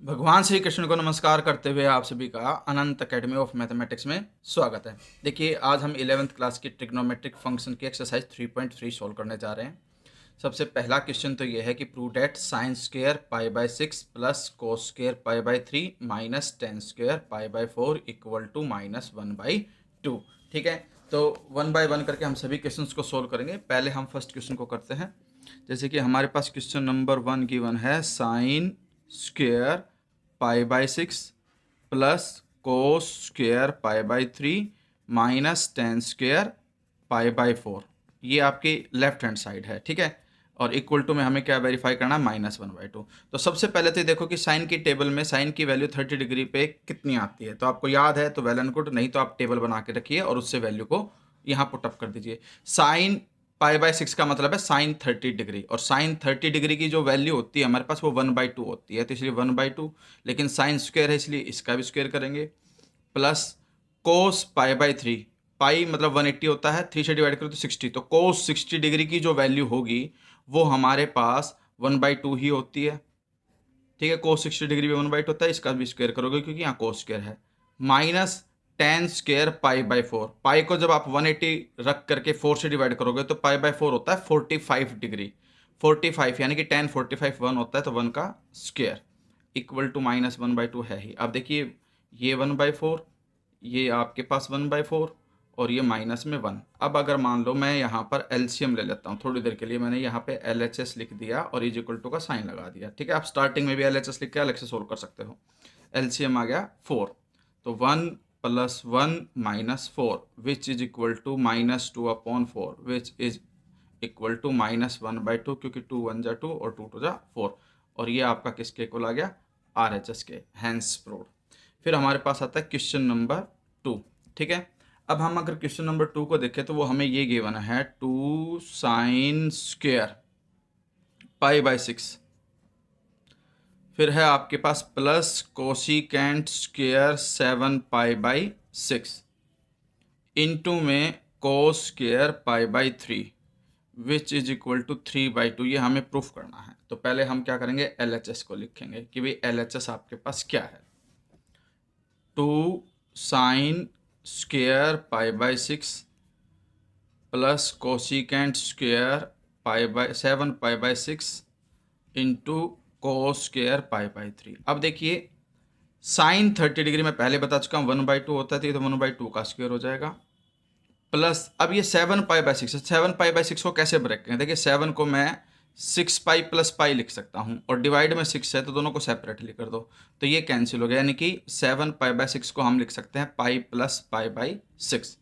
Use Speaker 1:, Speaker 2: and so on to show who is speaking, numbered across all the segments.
Speaker 1: भगवान श्री कृष्ण को नमस्कार करते हुए आप सभी का अनंत एकेडमी ऑफ मैथमेटिक्स में स्वागत है। देखिए, आज हम 11th क्लास की ट्रिग्नोमेट्रिक फंक्शन की एक्सरसाइज 3.3 सॉल्व करने जा रहे हैं। सबसे पहला क्वेश्चन तो ये है कि प्रूव दैट साइन स्क्वायर पाई/6 प्लस कोस स्क्वायर पाई/3 माइनस टेन स्क्वायर पाई/4 इक्वल टू -1/2। ठीक है, तो 1 बाय 1 करके हम सभी क्वेश्चंस को सोल्व करेंगे। पहले हम फर्स्ट क्वेश्चन को करते हैं। जैसे कि हमारे पास क्वेश्चन नंबर 1 गिवन है साइन स्क्वायर पाई/6 प्लस कोस स्क्वायर पाई/3 माइनस टेन स्क्वायर पाई/4। ये आपकी लेफ्ट हैंड साइड है, ठीक है। और इक्वल टू में हमें क्या वेरीफाई करना है, -1/2। तो सबसे पहले तो देखो कि साइन की टेबल में साइन की वैल्यू 30 डिग्री पे कितनी आती है। तो आपको याद है तो वेल एंड गुड, नहीं तो आप टेबल बना के रखिए और उससे वैल्यू को यहाँ पुटअप कर दीजिए। साइन पाई/6 का मतलब है साइन 30 डिग्री, और साइन 30 डिग्री की जो वैल्यू होती है हमारे पास वो 1/2 होती है, तो इसलिए 1/2। लेकिन साइन स्क्वायर है इसलिए इसका भी स्क्वायर करेंगे। प्लस कोस पाई/3, पाई मतलब 180 होता है, 3 से डिवाइड करो तो 60, तो कोस 60 डिग्री की जो वैल्यू होगी वो हमारे पास 1/2 ही होती है। ठीक है, कोस 60 डिग्री भी 1/2 होता है, इसका भी स्क्वायर करोगे क्योंकि यहाँ कोस स्क्वायर है। माइनस टेन स्क्वायर पाई/4, पाई को जब आप 180 रख करके 4 से डिवाइड करोगे तो पाई/4 होता है 45 डिग्री। 45 यानी कि टेन 45 1 होता है, तो 1 का स्क्वायर इक्वल टू -1/2 है ही। अब देखिए, ये 1/4, ये आपके पास 1/4 और ये माइनस में 1। अब अगर मान लो मैं यहाँ पर एलसीएम ले लेता हूँ थोड़ी देर के लिए, मैंने यहाँ पे LHS लिख दिया और इज इक्वल टू का साइन लगा दिया। ठीक है, आप स्टार्टिंग में भी LHS लिख के अलग से सोल्व कर सकते हो। एलसीएम आ गया 4, तो 1 + 1 - 4 which is equal to -2/4 which is equal to -1/2, क्योंकि 2 1 जा 2 और 2 2 जा 4। और ये आपका किसके इक्वल आ गया, RHS के, हैंस प्रूव्ड। फिर हमारे पास आता है क्वेश्चन नंबर 2। ठीक है, अब हम अगर क्वेश्चन नंबर 2 को देखें तो वो हमें ये गिवन है 2 साइन स्क्वायर पाई/6, फिर है आपके पास प्लस कोसिकेंट स्क्वायर 7 पाई/6 इनटू में कोस स्क्वायर पाई/3 विच इज इक्वल टू 3/2। ये हमें प्रूफ करना है। तो पहले हम क्या करेंगे, LHS को लिखेंगे कि भाई LHS आपके पास क्या है। 2 साइन स्क्वायर पाई/6 प्लस कोसिकेंट स्क्वायर पाई/7 पाई/6 इंटू कोस स्क्वायर पाई/3। अब देखिए, साइन 30 डिग्री में पहले बता चुका हूँ 1/2 होता है, तो ये तो 1/2 का स्क्वायर हो जाएगा। प्लस अब ये 7 पाई/6 है, 7 पाई/6 को कैसे ब्रेक करें। देखिए, 7 को मैं 6 पाई प्लस पाई लिख सकता हूँ, और डिवाइड में 6 है तो दोनों को सेपरेटली कर दो, तो ये कैंसिल हो गया। यानी कि 7 पाई/6 को हम लिख सकते हैं पाई प्लस पाई/6।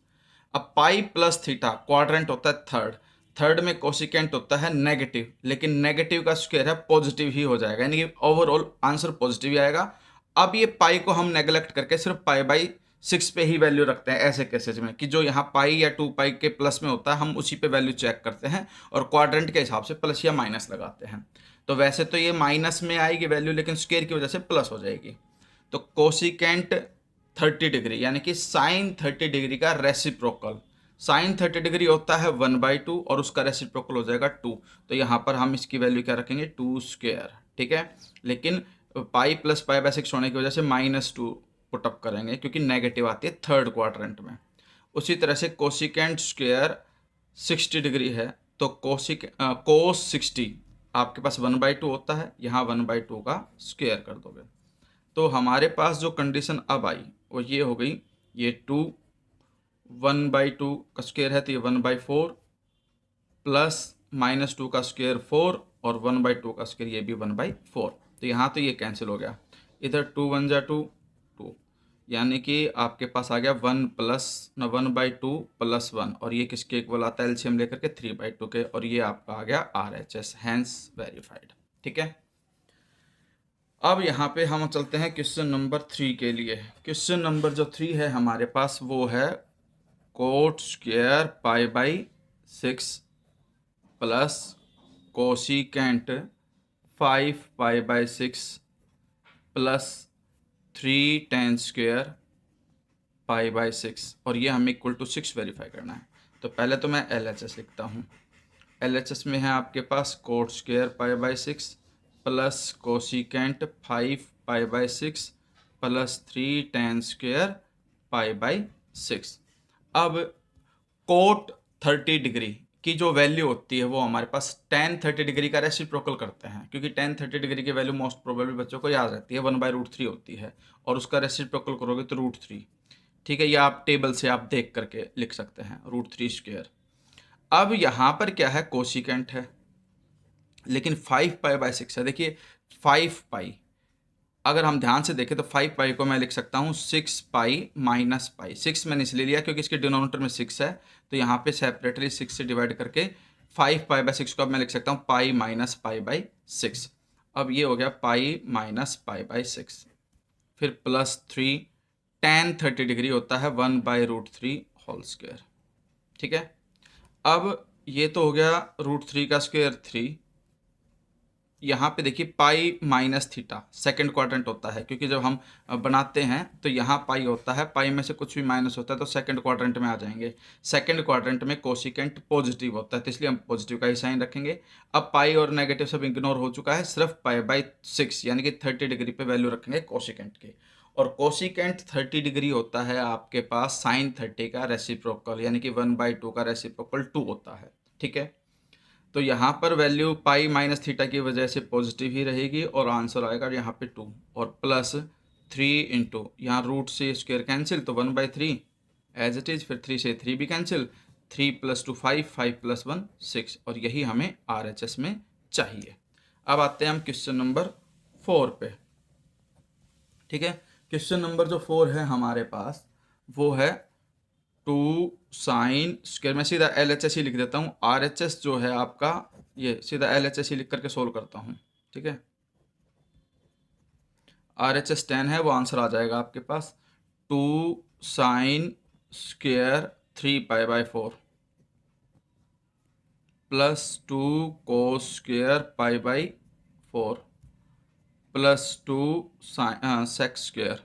Speaker 1: अब पाई प्लस थीटा क्वाड्रेंट होता है थर्ड, थर्ड में कोसिकेंट होता है नेगेटिव, लेकिन नेगेटिव का स्क्वायर है पॉजिटिव ही हो जाएगा, यानी कि ओवरऑल आंसर पॉजिटिव ही आएगा। अब ये पाई को हम नेगलेक्ट करके सिर्फ पाई/6 पे ही वैल्यू रखते हैं ऐसे केसेज में, कि जो यहाँ पाई या 2 पाई के प्लस में होता है हम उसी पे वैल्यू चेक करते हैं और क्वाड्रेंट के हिसाब से प्लस या माइनस लगाते हैं। तो वैसे तो ये माइनस में आएगी वैल्यू, लेकिन स्क्वायर की वजह से प्लस हो जाएगी। तो कोसिकेंट 30 डिग्री यानी कि साइन 30 डिग्री का रेसिप्रोकल, साइन 30 डिग्री होता है 1/2 और उसका रेसिप्रोकल हो जाएगा 2। तो यहाँ पर हम इसकी वैल्यू क्या रखेंगे, 2 स्क्वायर। ठीक है, लेकिन पाई प्लस पाई/6 होने की वजह से -2 पुटअप करेंगे, क्योंकि नेगेटिव आती है थर्ड क्वाड्रेंट में। उसी तरह से कोसिकेंट स्क्वायर 60 डिग्री है, तो कोस 60 आपके पास 1/2 होता है, यहाँ 1/2 का स्क्वायर कर दोगे। तो हमारे पास जो कंडीशन अब आई वो ये हो गई, ये 2 1/2 का स्क्वायर है तो ये 1/4 प्लस -2 का स्क्वायर 4 और 1/2 का स्क्वायर ये भी 1/4। तो यहाँ तो ये कैंसिल हो गया, इधर 2 1 जा 2 2, यानी कि आपके पास आ गया 1/2 प्लस 1, और ये किसके इक्वल आता है, एलसीएम लेकर के 3/2 के, और ये आपका आ गया RHS, हैंस वेरीफाइड। ठीक है, अब यहाँ पे हम चलते हैं क्वेश्चन नंबर 3 के लिए। क्वेश्चन नंबर जो 3 है हमारे पास वो है कोट स्क्वायर पाई/6 प्लस कोसिकेंट 5 पाई/6 प्लस 3 टेन स्क्वायर पाई/6, और ये हमें इक्वल टू 6 वेरीफाई करना है। तो पहले तो मैं LHS लिखता हूँ। LHS में है आपके पास कोट स्क्वायर पाई/6 plus cosecant 5 pi by 6 plus 3 tan square pi by 6। अब कोट 30 डिग्री की जो वैल्यू होती है वो हमारे पास tan 30 डिग्री का रेसिप्रोकल करते हैं, क्योंकि tan 30 डिग्री की वैल्यू मोस्ट प्रोबेबली बच्चों को याद रहती है 1/√3 होती है, और उसका रेसिप्रोकल करोगे तो √3। ठीक है, या आप टेबल से आप देख करके लिख सकते हैं √3 स्क्वायर। अब यहाँ पर क्या है, कोशिकेंट है, लेकिन 5 पाई बाई 6 है। देखिए 5 पाई, अगर हम ध्यान से देखें तो 5 पाई को मैं लिख सकता हूँ 6 पाई माइनस पाई। 6 मैंने इसलिए लिया क्योंकि इसके डिनोमिनेटर में 6 है, तो यहाँ पे सेपरेटली 6 से डिवाइड करके 5 पाई बाई 6 को अब मैं लिख सकता हूँ पाई माइनस पाई बाई 6। अब ये हो गया पाई माइनस पाई बाई 6, फिर प्लस 3 tan 30 डिग्री होता है 1/√3 होल स्क्वायर। ठीक है, अब ये तो हो गया √3 का स्क्वायर 3। यहाँ पे देखिए pi minus theta second quadrant होता है, क्योंकि जब हम बनाते हैं तो यहाँ पाई होता है, पाई में से कुछ भी माइनस होता है तो सेकेंड क्वाड्रेंट में आ जाएंगे। सेकेंड क्वाड्रेंट में कोशिकेंट पॉजिटिव होता है, तो इसलिए हम पॉजिटिव का ही साइन रखेंगे। अब पाई और नेगेटिव सब इग्नोर हो चुका है, सिर्फ पाई बाई 6 यानी कि 30 डिग्री पे वैल्यू रखेंगे कोशिकेंट के। और कोशिकेंट 30 डिग्री होता है आपके पास साइन 30 का रेसिप्रोकल, यानी कि 1/2 का रेसिप्रोकल 2 होता है। ठीक है, तो यहाँ पर वैल्यू पाई माइनस थीटा की वजह से पॉजिटिव ही रहेगी, और आंसर आएगा यहाँ पे 2 और प्लस 3 इंटू यहाँ रूट से स्क्वायर कैंसिल तो 1/3 एज इट इज़, फिर 3 से 3 भी कैंसिल, 3 + 2 5, 5 + 1 6, और यही हमें RHS में चाहिए। अब आते हैं हम क्वेश्चन नंबर 4 पे। ठीक है, क्वेश्चन नंबर जो 4 है हमारे पास वो है 2 साइन स्क्वायर। मैं सीधा LHS ही लिख देता हूँ, RHS जो है आपका ये सीधा LHS ही लिख करके सोल्व करता हूँ। ठीक है, RHS 10 है, वो आंसर आ जाएगा आपके पास 2 sine square 3 pi by 4 plus 2 cos square pi by 4 plus 2 sec square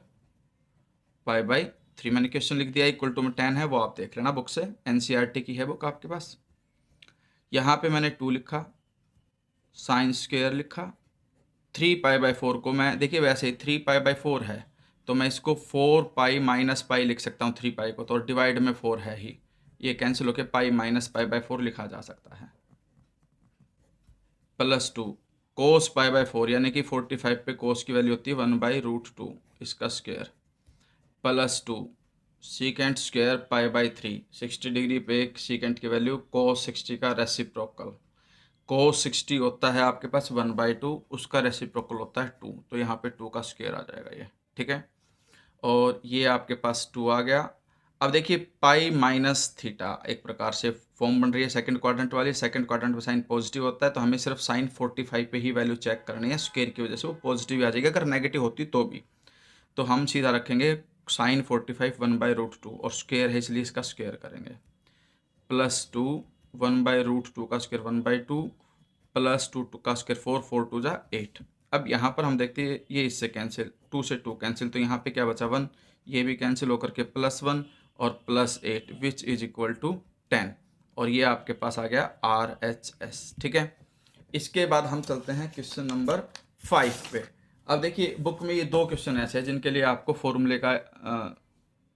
Speaker 1: pi by 3। मैंने क्वेश्चन लिख दिया, इक्वल टू में 10 है, वो आप देख लेना बुक से, NCERT की है बुक आपके पास। यहाँ पे मैंने 2 लिखा, साइन स्क्वायर लिखा, 3 पाई बाई 4 को मैं देखिए वैसे 3 पाई बाई 4 है तो मैं इसको 4 पाई माइनस पाई लिख सकता हूँ 3 पाई को, तो डिवाइड में 4 है ही, ये कैंसिल होकर पाई माइनस पाई बाई 4 लिखा जा सकता है, प्लस 2 कोस पाई बाई 4 यानी कि 45 पे कोस की वैल्यू होती है 1/√2 इसका square, plus 2 secant square pi by 3 60 degree पे एक सीकेंट की वैल्यू कोस 60 का रेसिप्रोकल, कोस 60 होता है आपके पास 1/2, उसका रेसिप्रोकल होता है 2, तो यहाँ पे 2 का स्क्वायर आ जाएगा ये। ठीक है, और ये आपके पास 2 आ गया। अब देखिए पाई माइनस थीटा एक प्रकार से फॉर्म बन रही है सेकंड क्वाड्रेंट वाली, सेकंड क्वाड्रेंट में साइन पॉजिटिव होता है, तो हमें सिर्फ साइन 45 पे ही वैल्यू चेक करनी है, स्क्वायर की वजह से वो पॉजिटिव आ जाएगी, अगर नेगेटिव होती तो भी। तो हम सीधा रखेंगे साइन 45 1/√2 और स्क्वायर है इसलिए इसका स्क्वायर करेंगे, प्लस 2 1/√2 का स्क्वायर 1/2 प्लस 2 का स्क्वायर 4 4 2 जा 8। अब यहाँ पर हम देखते हैं ये इससे कैंसिल, 2 से 2 कैंसिल, तो यहाँ पे क्या बचा 1, ये भी कैंसिल होकर के +1 और +8 विच इज इक्वल टू 10, और ये आपके पास आ गया RHS। ठीक है, इसके बाद हम चलते हैं क्वेश्चन नंबर 5 पे। अब देखिए बुक में ये 2 क्वेश्चन ऐसे हैं जिनके लिए आपको फॉर्मूले का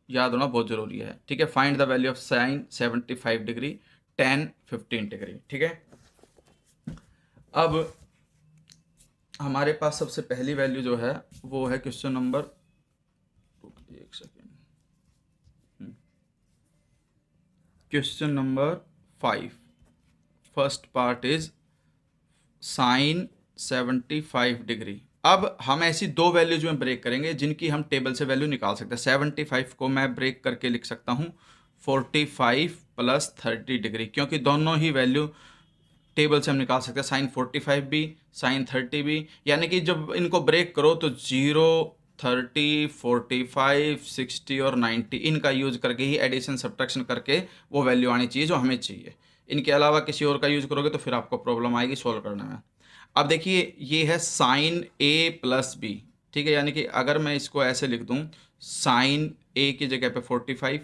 Speaker 1: याद होना बहुत ज़रूरी है। ठीक है, find the value of sine 75 degree tan 15 degree. ठीक है, अब हमारे पास सबसे पहली वैल्यू जो है वो है क्वेश्चन नंबर, एक second, question number 5 first part is sine 75 degree. अब हम ऐसी 2 वैल्यूज में ब्रेक करेंगे जिनकी हम टेबल से वैल्यू निकाल सकते हैं। 75 को मैं ब्रेक करके लिख सकता हूँ 45 + 30 डिग्री, क्योंकि दोनों ही वैल्यू टेबल से हम निकाल सकते हैं, साइन 45 भी साइन 30 भी, यानी कि जब इनको ब्रेक करो तो 0 30 45 60 और 90 इनका यूज करके ही एडिशन सब्ट्रैक्शन करके वो वैल्यू आनी चाहिए जो हमें चाहिए। इनके अलावा किसी और का यूज करोगे तो फिर आपको प्रॉब्लम आएगी सॉल्व करने में। अब देखिए ये है साइन A + B। ठीक है, यानी कि अगर मैं इसको ऐसे लिख दूं साइन A की जगह पे 45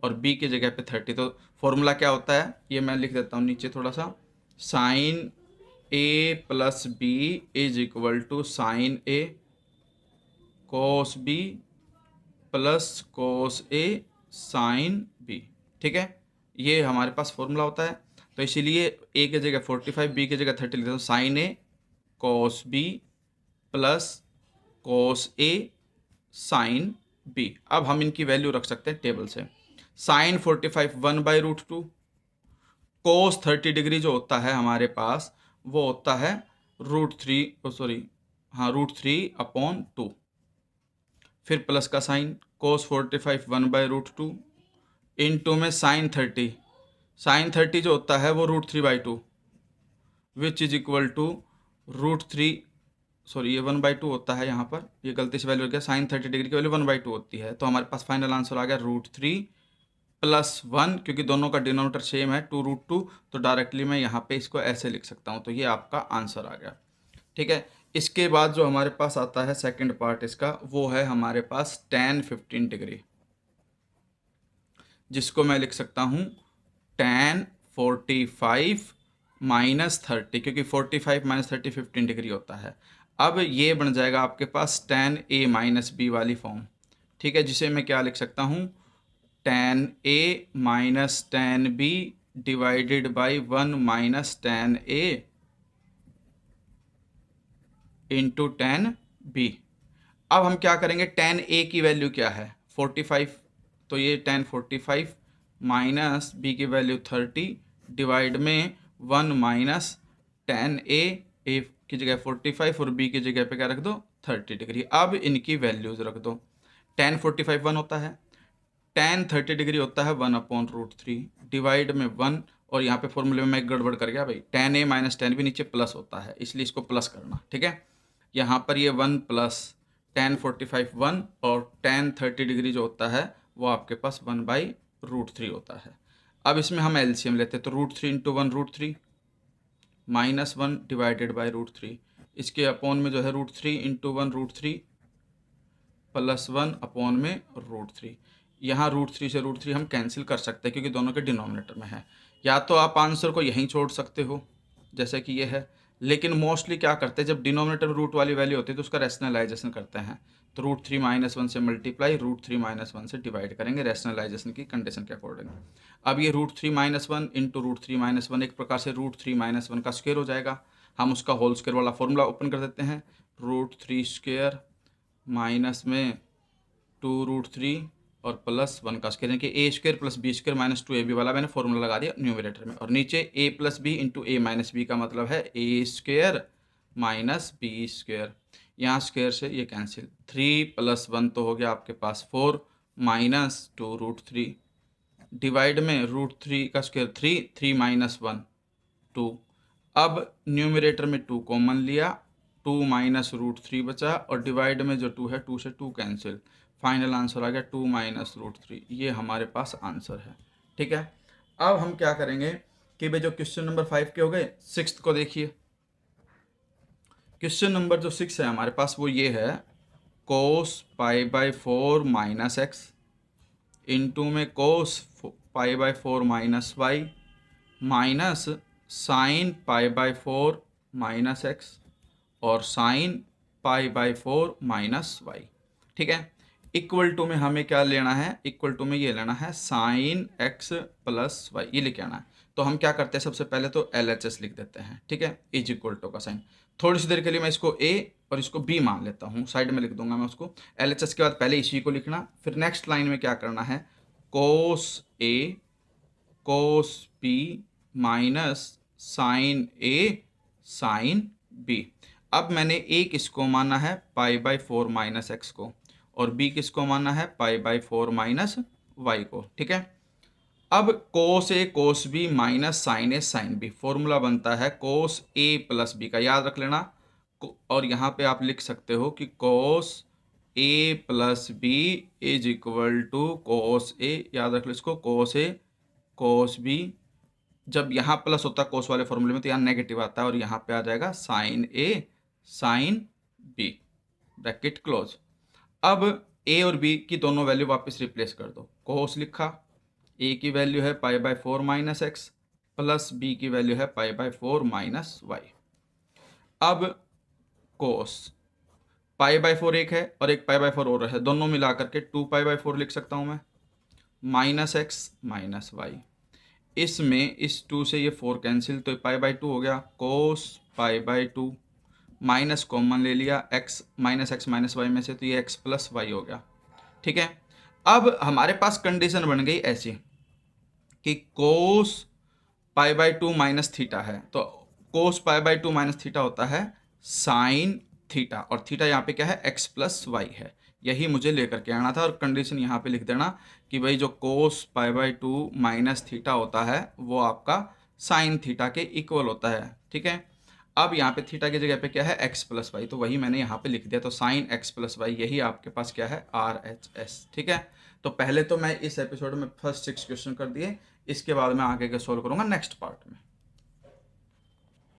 Speaker 1: और B की जगह पे 30, तो फॉर्मूला क्या होता है ये मैं लिख देता हूँ नीचे थोड़ा सा, sine A + B is equal to sine A cos B plus cos A sine B. ठीक है, ये हमारे पास फॉर्मूला होता है। तो इसीलिए ए की जगह 45, बी की जगह 30 लिखते हैं। Sign A cos B plus cos A sine B. अब हम इनकी वैल्यू रख सकते हैं टेबल से। साइन 45 1/√2, कोस 30 डिग्री जो होता है हमारे पास वो होता है √3 फिर प्लस का साइन कोस 45 1/√2 इंटू में साइन 30 जो होता है वो √3/2 विच इज इक्वल टू ये 1/2 होता है। यहाँ पर ये गलती से वैल्यू हो गया, साइन 30 डिग्री की वैल्यू 1/2 होती है। तो हमारे पास फाइनल आंसर आ गया √3 + 1, क्योंकि दोनों का डिनोमिनेटर सेम है 2√2, तो डायरेक्टली मैं यहाँ पे इसको ऐसे लिख सकता हूँ। तो ये आपका आंसर आ गया। ठीक है, इसके बाद जो हमारे पास आता है सेकंड पार्ट इसका, वो है हमारे पास tan 15 डिग्री, जिसको मैं लिख सकता हूँ tan 45 - 30, क्योंकि 45 - 30 15 डिग्री होता है। अब ये बन जाएगा आपके पास tan a - b वाली फॉर्म। ठीक है, जिसे मैं क्या लिख सकता हूँ, tan a - tan b divided by 1 - tan a into tan b। अब हम क्या करेंगे, tan a की वैल्यू क्या है 45, तो ये tan 45 माइनस बी की वैल्यू 30 डिवाइड में 1 - tan a की जगह 45 और b की जगह पे क्या रख दो 30 डिग्री। अब इनकी वैल्यूज रख दो। tan 45 1 होता है, tan 30 डिग्री होता है 1/√3 डिवाइड में 1, और यहाँ पे फॉर्मूले में मैं गड़बड़ कर गया भाई, tan a - tan b नीचे प्लस होता है, इसलिए इसको प्लस करना। ठीक है, यहाँ पर ये 1 प्लस tan 45 1 और tan 30 डिग्री जो होता है वो आपके पास 1/√3 होता है। अब इसमें हम एलसीएम लेते हैं, तो √3 × 1√3 -1 डिवाइडेड बाई √3, इसके अपॉन में जो है √3 × 1√3 + 1 अपॉन में √3। यहाँ √3 से √3 हम कैंसिल कर सकते हैं क्योंकि दोनों के डिनोमिनेटर में है। या तो आप आंसर को यहीं छोड़ सकते हो जैसे कि ये है, लेकिन मोस्टली क्या करते हैं, जब डिनोमिनेटर में रूट वाली वैल्यू होती है तो उसका रैशनलाइजेशन करते हैं। तो √3 - 1 से मल्टीप्लाई √3 - 1 से डिवाइड करेंगे रैशनलाइजेशन की कंडीशन के अकॉर्डिंग। अब ये √3 - 1 इंटू √3 - 1 एक प्रकार से √3 - 1 का स्क्वायर हो जाएगा। हम उसका होल स्क्वायर वाला फॉर्मूला ओपन कर देते हैं, √3² माइनस में 2√3 और प्लस 1 का स्क्वायर, यानी कि a² + b² - 2ab वाला मैंने फॉर्मूला लगा दिया न्यूमरेटर में, और नीचे a + b into a - b का मतलब है a² - b²। यहाँ स्क्वायर से ये कैंसिल, 3 + 1 तो हो गया आपके पास 4 माइनस 2√3 डिवाइड में √3 का स्क्वायर 3 - 1 2। अब न्यूमरेटर में 2 कॉमन लिया, 2 - √3 बचा, और डिवाइड में जो 2 है 2 से 2 कैंसिल, फाइनल आंसर आ गया 2 - √3। ये हमारे पास आंसर है। ठीक है, अब हम क्या करेंगे कि भाई जो क्वेश्चन नंबर 5 के हो गए, 6th को देखिए। क्वेश्चन नंबर जो 6 है हमारे पास वो ये है, cos π/4 - x इंटू में cos π/4 - y minus sine π/4 - x और साइन π/4 - y। ठीक है, इक्वल टू में हमें क्या लेना है, इक्वल टू में ये लेना है साइन x + y, ये लेके आना है। तो हम क्या करते हैं, सबसे पहले तो LHS लिख देते हैं। ठीक है, इज इक्वल टू का साइन, थोड़ी सी देर के लिए मैं इसको a और इसको b मान लेता हूँ, साइड में लिख दूंगा मैं उसको। LHS के बाद पहले इसी को लिखना, फिर नेक्स्ट लाइन में क्या करना है, cos a cos b minus sine a sine b। अब मैंने a किसको माना है π/4 - x को, और b किसको माना है π/4 - y को। ठीक है, अब cos a cos b minus sine a sine b, formula बनता है cos a + b का, याद रख लेना। और यहाँ पे आप लिख सकते हो कि cos a + b is equal to cos a, याद रख लो इसको, cos a cos b। जब यहाँ प्लस होता है कोस वाले फॉर्मूले में तो यहाँ नेगेटिव आता है, और यहाँ पे आ जाएगा sine a sine b, bracket close. अब a और b की दोनों वैल्यू वापस रिप्लेस कर दो, कोस लिखा, a की वैल्यू है π/4 - x प्लस b की वैल्यू है π/4 - y। अब कोस पाई बाय 4 एक है और एक पाई बाय 4 और है, दोनों मिला करके 2 पाई बाय 4 लिख सकता हूँ मैं, माइनस एक्स माइनस वाई। इसमें इस 2 से ये 4 कैंसिल, तो पाई बाय 2 हो गया, कोस पाई बाय 2, माइनस कॉमन ले लिया एक्स माइनस वाई में से, तो ये एक्स प्लस वाई हो गया। ठीक है, अब हमारे पास कंडीशन बन गई ऐसी कि कोस पाई बाय 2 माइनस थीटा है, तो कोस पाई बाय 2 माइनस थीटा होता है साइन थीटा, और थीटा यहाँ पे क्या है, एक्स प्लस वाई है। यही मुझे लेकर के आना था, और कंडीशन यहाँ पे लिख देना कि भाई जो कोस पाई बाय 2 माइनस थीटा होता है वो आपका साइन थीटा के इक्वल होता है। ठीक है, अब यहाँ पे थीटा की जगह पे क्या है, एक्स प्लस वाई, तो वही मैंने यहाँ पे लिख दिया, तो साइन एक्स प्लस वाई, यही आपके पास क्या है, आर एच एस। ठीक है, तो पहले तो मैं इस एपिसोड में फर्स्ट 6 क्वेश्चन कर दिए, इसके बाद मैं आगे के सोल्व करूँगा नेक्स्ट पार्ट में।